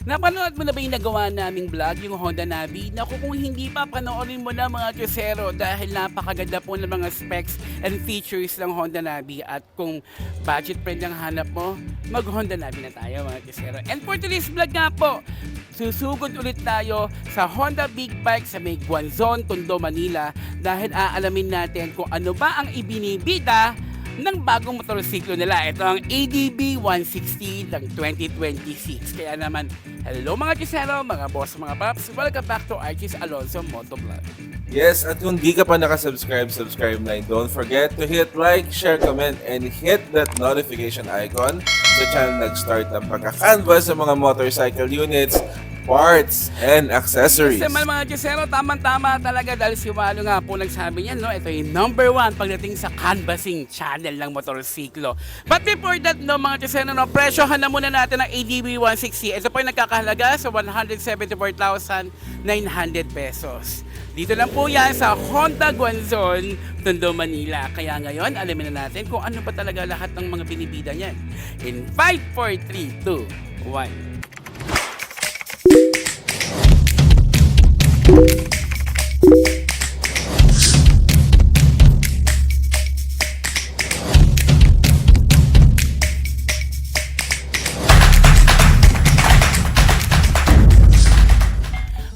Napanood mo na ba yung nagawa naming vlog, yung Honda Navi? Naku, kung hindi pa, panoorin mo na mga Crucero dahil napakaganda po ng mga specs and features ng Honda Navi. At kung budget friend ang hanap mo, mag Honda Navi na tayo mga Crucero. And for today's vlog nga po, susugod ulit tayo sa Honda Big Bike sa may Guanzon, Tondo, Manila dahil aalamin natin kung ano ba ang ibinibida ng bagong motorsiklo nila. Ito ang ADB 160 ng 2026. Kaya naman, hello mga kisero, mga boss, mga paps, welcome back to Archie's Alonso Motovlog. Yes, at kung di ka pa nakasubscribe, subscribe na. Don't forget to hit like, share, comment, and hit that notification icon sa channel nag-start ng pagka-canvas sa mga motorcycle units, parts, and accessories. Sa mga kisero, tamang-tama talaga dahil si Walo nga po nagsabi niya, no? Ito yung #1 pagdating sa canvassing channel ng motorsiklo. But before that, no, mga kisero, no, presyohan na muna natin ang ADB 160. Ito po yung nagkakahalaga sa 174,900 pesos. Dito lang po yan sa Honda Guanzon, Tondo, Manila. Kaya ngayon, alamin na natin kung ano pa talaga lahat ng mga binibida niyan. In 5, 4, 3, 2, 1.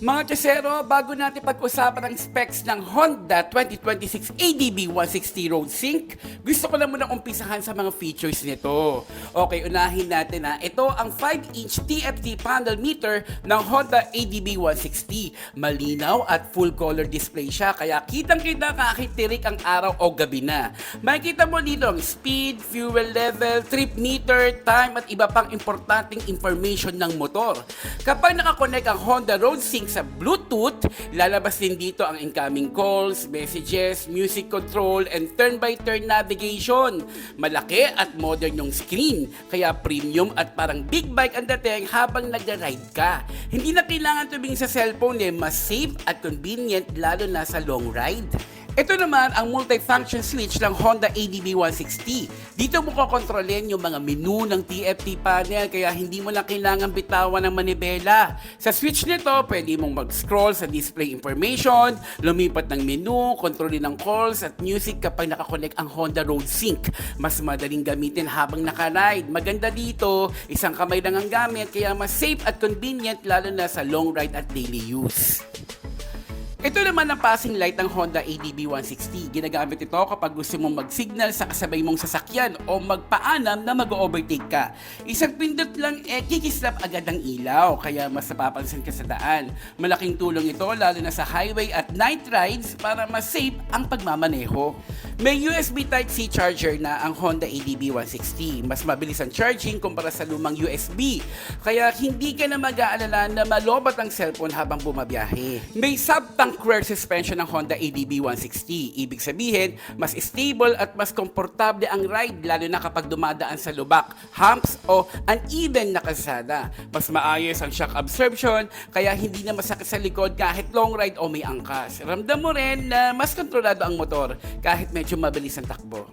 Mga Chesero, bago natin pag-usapan ang specs ng Honda 2026 ADB 160 Road Sync, gusto ko na munang umpisahan sa mga features nito. Okay, unahin natin na ito ang 5-inch TFT panel meter ng Honda ADB 160. Malinaw at full color display siya, kaya kitang-kita kahit tirik ang araw o gabi na. Makikita mo dito ang speed, fuel level, trip meter, time at iba pang importanteng information ng motor. Kapag nakakonect ang Honda Road Sync sa Bluetooth, lalabas din dito ang incoming calls, messages, music control, and turn-by-turn navigation. Malaki at modern yung screen, kaya premium at parang big bike ang dating habang nag-ride ka. Hindi na kailangan tumingin sa cellphone, mas safe at convenient lalo na sa long ride. Ito naman ang multifunction switch ng Honda ADB 160. Dito mo kokontrolin yung mga menu ng TFT panel kaya hindi mo lang kailangan bitawan ng manibela. Sa switch nito, pwede mong mag-scroll sa display information, lumipat ng menu, kontrolin ng calls at music kapag nakakonect ang Honda Road Sync. Mas madaling gamitin habang nakaride. Maganda dito, isang kamay lang ang gamit kaya mas safe at convenient lalo na sa long ride at daily use. Ito naman ang passing light ng Honda ADB 160. Ginagamit ito kapag gusto mong mag-signal sa kasabay mong sasakyan o magpaalam na mag-overtake ka. Isang pindot lang kikislap agad ang ilaw, kaya mas napapansin ka sa daan. Malaking tulong ito lalo na sa highway at night rides para mas safe ang pagmamaneho. May USB Type-C charger na ang Honda ADB 160. Mas mabilis ang charging kumpara sa lumang USB. Kaya hindi ka na mag-aalala na malobat ang cellphone habang bumabiyahe. May sub-tank rear suspension ng Honda ADB 160. Ibig sabihin, mas stable at mas komportable ang ride lalo na kapag dumadaan sa lubak, humps o uneven na kalsada. Mas maayos ang shock absorption kaya hindi na masakit sa likod kahit long ride o may angkas. Ramdam mo rin na mas kontrolado ang motor kahit medyo mabilis ang takbo.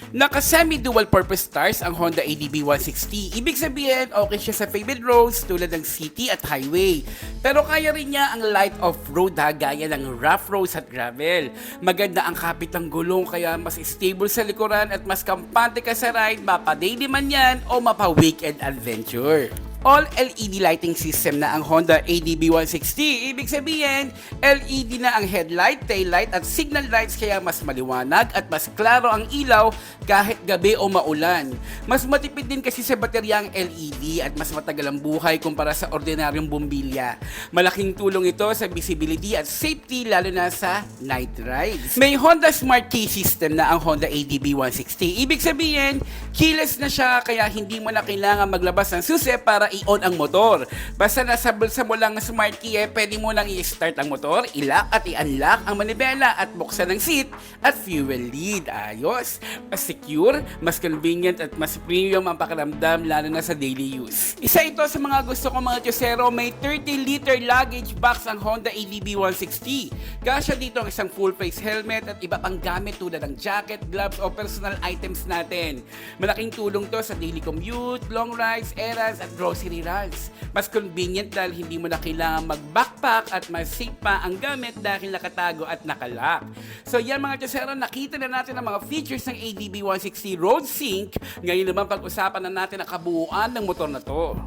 Naka semi-dual purpose stars ang Honda ADB 160. Ibig sabihin, okay siya sa favorite roads tulad ng city at highway. Pero kaya rin niya ang light off-road gaya ng rough roads at gravel. Maganda ang kapit ng gulong kaya mas stable sa likuran at mas kampante ka sa ride, mapa-daily man yan o mapa-weekend adventure. All LED lighting system na ang Honda ADB 160. Ibig sabihin, LED na ang headlight, taillight at signal lights kaya mas maliwanag at mas klaro ang ilaw kahit gabi o maulan. Mas matipid din kasi sa baterya ang LED at mas matagal ang buhay kumpara sa ordinaryong bumbilya. Malaking tulong ito sa visibility at safety lalo na sa night rides. May Honda Smart Key system na ang Honda ADB 160. Ibig sabihin, keyless na siya kaya hindi mo na kailangan maglabas ng susi para i-on ang motor. Basta nasa bulsa mo lang ang smart key, pwede mo lang i-start ang motor, i-lock at i-unlock ang manibela at buksan ang seat at fuel lead. Ayos! Mas secure, mas convenient at mas premium ang pakiramdam lalo na sa daily use. Isa ito sa mga gusto ko mga Crucero, may 30-liter luggage box ang Honda ADB 160. Kasya dito ang isang full face helmet at iba pang gamit tulad ng jacket, gloves o personal items natin. Malaking tulong to sa daily commute, long rides, errands at grocery grocery runs. Mas convenient dahil hindi mo na kailangan mag-backpack at mas safe pa ang gamit dahil nakatago at nakalock. So yan mga chosero, nakita na natin ang mga features ng ADB 160 Road Sync. Ngayon naman pag-usapan na natin ang kabuuan ng motor na to.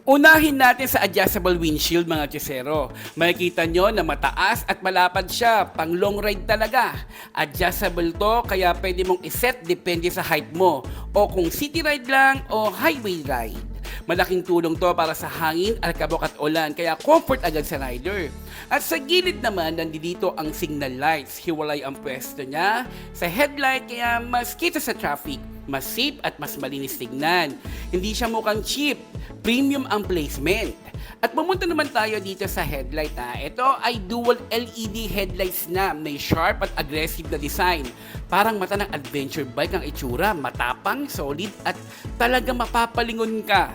Unahin natin sa adjustable windshield mga chesero. Makikita nyo na mataas at malapad siya, pang long ride talaga. Adjustable to kaya pwede mong iset depende sa height mo o kung city ride lang o highway ride. Malaking tulong to para sa hangin, alkabok at ulan kaya comfort agad sa rider. At sa gilid naman nandito ang signal lights. Hiwalay ang pwesto niya sa headlight kaya mas kita sa traffic. Mas safe at mas malinis tignan. Hindi siya mukhang cheap. Premium ang placement. At pumunta naman tayo dito sa headlight ha. Ito ay dual LED headlights na may sharp at aggressive na design. Parang mata ng adventure bike ang itsura. Matapang, solid at talaga mapapalingon ka.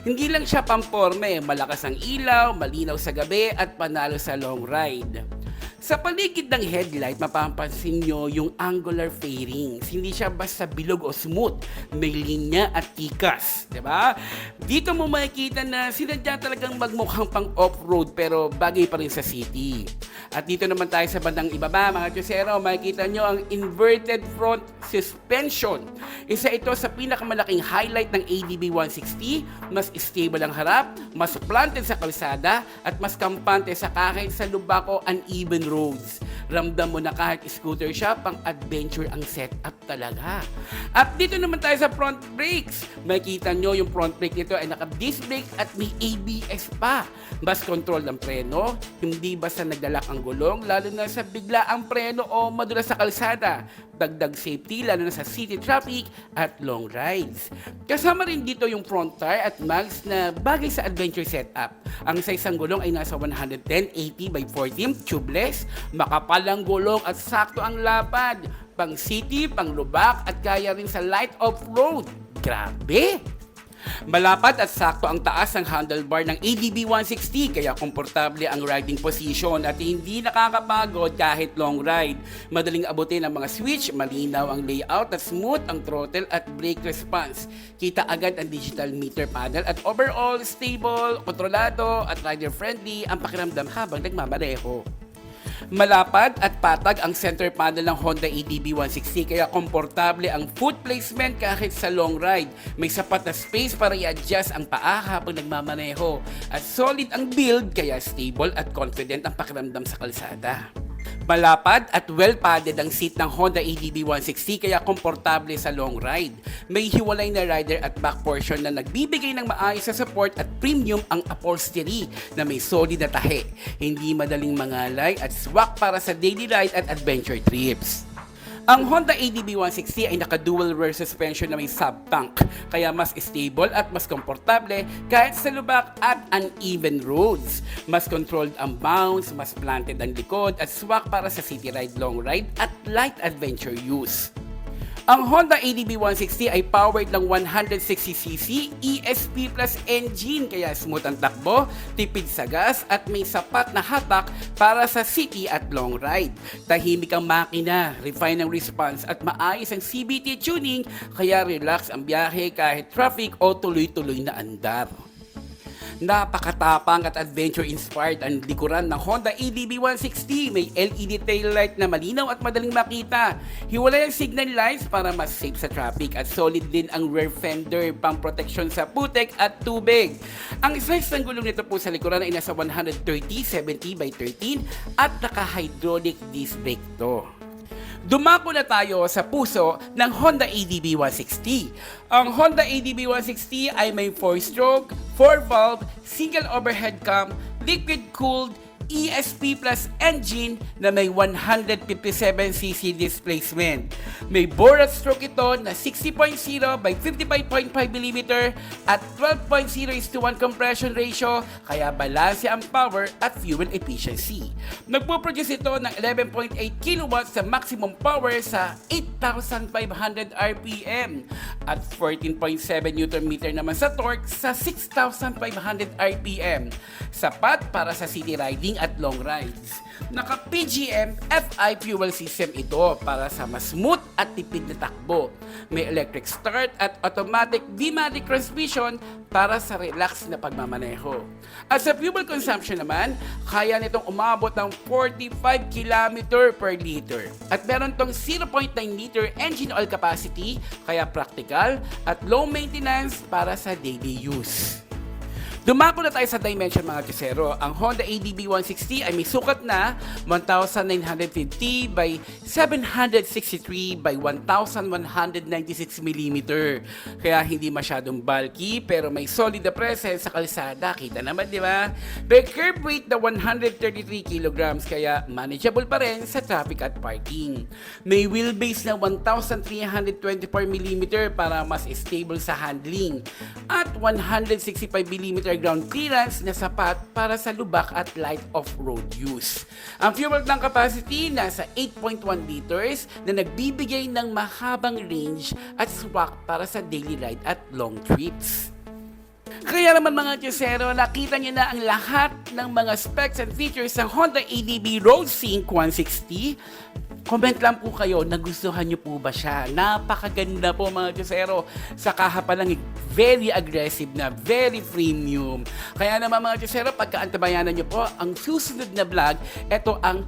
Hindi lang siya pamporme. Malakas ang ilaw, malinaw sa gabi at panalo sa long ride. Sa paligid ng headlight, mapapansin nyo yung angular fairings. Hindi siya basta bilog o smooth. May linya at tikas. Diba? Dito mo makikita na sinadya talagang magmukhang pang off-road pero bagay pa rin sa city. At dito naman tayo sa bandang ibaba, mga chosero, makikita nyo ang inverted front suspension. Isa ito sa pinakamalaking highlight ng ADB 160. Mas stable ang harap, mas planted sa kalsada, at mas kampante sa kahit sa lubak o uneven roads. Ramdam mo na kahit scooter siya, pang adventure ang setup talaga. At dito naman tayo sa front brakes. Makikita nyo yung front brake nito ay naka-disc brake at may ABS pa. Mas control ng preno, hindi basta nagdalak ang gulong, lalo na sa bigla ang preno o madulas sa kalsada. Dagdag safety lalo na sa city traffic at long rides. Kasama rin dito yung front tire at mags na bagay sa adventure setup. Ang size ng gulong ay nasa 110/80 by 14 tubeless, makapal ang gulong at sakto ang lapad. Pang city, pang lubak at kaya rin sa light off-road. Grabe! Malapad at sakto ang taas ng handlebar ng ADB 160 kaya komportable ang riding position at hindi nakakapagod kahit long ride. Madaling abutin ang mga switch, malinaw ang layout at smooth ang throttle at brake response. Kita agad ang digital meter panel at overall stable, kontrolado at rider-friendly ang pakiramdam habang nagmamaneho. Malapad at patag ang center panel ng Honda ADB 160 kaya komportable ang foot placement kahit sa long ride. May sapat na space para i-adjust ang paa habang nagmamaneho. At solid ang build kaya stable at confident ang pakiramdam sa kalsada. Malapad at well-padded ang seat ng Honda ADB 160 kaya komportable sa long ride. May hiwalay na rider at back portion na nagbibigay ng maayos na support at premium ang upholstery na may solid na tahe. Hindi madaling mangalay at swak para sa daily ride at adventure trips. Ang Honda ADB 160 ay naka-dual rear suspension na may sub-tank, kaya mas stable at mas komportable kahit sa lubak at uneven roads. Mas controlled ang bounce, mas planted ang likod at swak para sa city ride, long ride at light adventure use. Ang Honda ADB 160 ay powered ng 160cc ESP Plus engine kaya smooth ang takbo, tipid sa gas at may sapat na hatak para sa city at long ride. Tahimik ang makina, refine ang response at maayos ang CVT tuning kaya relax ang biyahe kahit traffic o tuloy-tuloy na andar. Napakatapang at adventure-inspired ang likuran ng Honda ADB 160. May LED taillight na malinaw at madaling makita. Hiwalay ang signal lights para mas safe sa traffic at solid din ang rear fender pang proteksyon sa putek at tubig. Ang size ng gulong nito po sa likuran ay nasa 130/70 by 13 at naka-hydraulic disc brake to. Dumako na tayo sa puso ng Honda ADB 160. Ang Honda ADB 160 ay may 4-stroke, 4-valve, single overhead cam, liquid-cooled, ESP Plus engine na may 157cc displacement. May bore at stroke ito na 60.0 by 55.5mm at 12.0:1 compression ratio kaya balanse ang power at fuel efficiency. Nagpo-produce ito ng 11.8 kW sa maximum power sa 8,500 RPM at 14.7 Nm naman sa torque sa 6,500 RPM. Sapat para sa city riding at long rides. Naka-PGM FI fuel system ito para sa mas smooth at tipid na takbo. May electric start at automatic D-matic transmission para sa relax na pagmamaneho. At sa fuel consumption naman, kaya nitong umabot ng 45 km per liter. At meron tong 0.9 liter engine oil capacity, kaya practical at low maintenance para sa daily use. Dumako na tayo sa dimension mga kisero. Ang Honda ADB 160 ay may sukat na 1,950 by 763 by 1,196 mm. Kaya hindi masyadong bulky pero may solid na presence sa kalsada. Kita naman, di ba? May curb weight na 133 kg kaya manageable pa rin sa traffic at parking. May wheelbase na 1,324 mm para mas stable sa handling. At 165 mm ground clearance na sapat para sa lubak at light off-road use. Ang fuel tank capacity nasa 8.1 liters na nagbibigay ng mahabang range at swak para sa daily ride at long trips. Kaya naman mga Tiusero, nakita nyo na ang lahat ng mga specs and features ng Honda ADB RoadSync 160. Comment lang po kayo, nagustuhan nyo po ba siya? Napakaganda po mga Tiusero. Sa kaha pa lang, very aggressive na, very premium. Kaya naman mga Tiusero, pagkaantabayanan nyo po, ang susunod na vlog, ito ang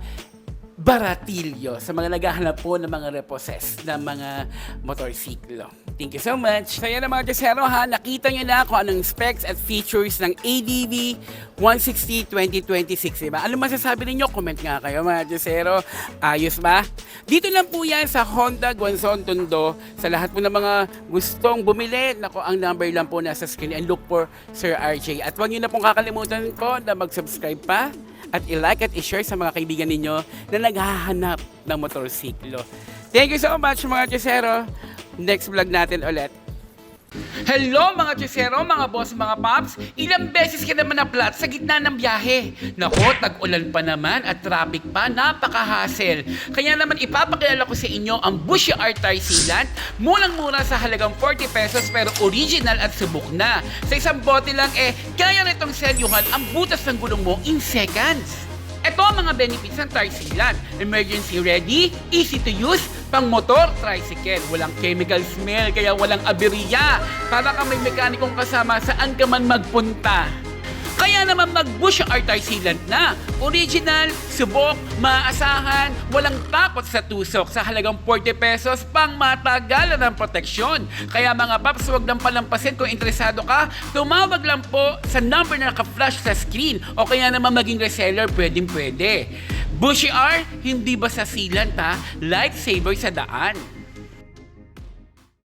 Baratilyo sa mga naghahanap po ng mga reposes ng mga motorsiklo. Thank you so much. So yan na mga Tiusero ha, nakita nyo na kung anong specs at features ng ADB 160 2026. Diba? Ano masasabi ninyo? Comment nga kayo mga Tiusero. Ayos ba? Dito lang po yan sa Honda Guangzhou Tondo. Sa lahat po ng mga gustong bumili, nako ang number lang po nasa screen and look for Sir RJ. At huwag nyo na pong kakalimutan po na mag-subscribe pa at i-like at i-share sa mga kaibigan ninyo na naghahanap ng motorsiklo. Thank you so much mga Tiusero. Next vlog natin ulit. Hello mga Tiusero, mga boss, mga paps. Ilang beses ka naman na-flat sa gitna ng biyahe. Nako, tag-ulan pa naman at traffic pa, napaka-hassle. Kaya naman ipapakilala ko sa inyo ang Bushi Art Tire Sealant. Murang-mura sa halagang 40 pesos pero original at subok na. Sa isang bote lang kaya nitong selyuhan ang butas ng gulong mo in seconds. Ito ang mga benefits ng tire sealant. Emergency ready, easy to use, pang motor, tricycle. Walang chemical smell, kaya walang aberya. Para ka may mekanikong kasama saan ka man magpunta. Kaya naman mag-Bushi Art Tire Sealant na. Original, subok, maaasahan, walang takot sa tusok sa halagang 40 pesos pang matagalan ng proteksyon. Kaya mga paps, huwag nang palampasin kung interesado ka, tumawag lang po sa number na naka-flash sa screen o kaya naman maging reseller, pwedeng-pwede. Bushi Art, hindi basta sealant ha, lifesaver sa daan.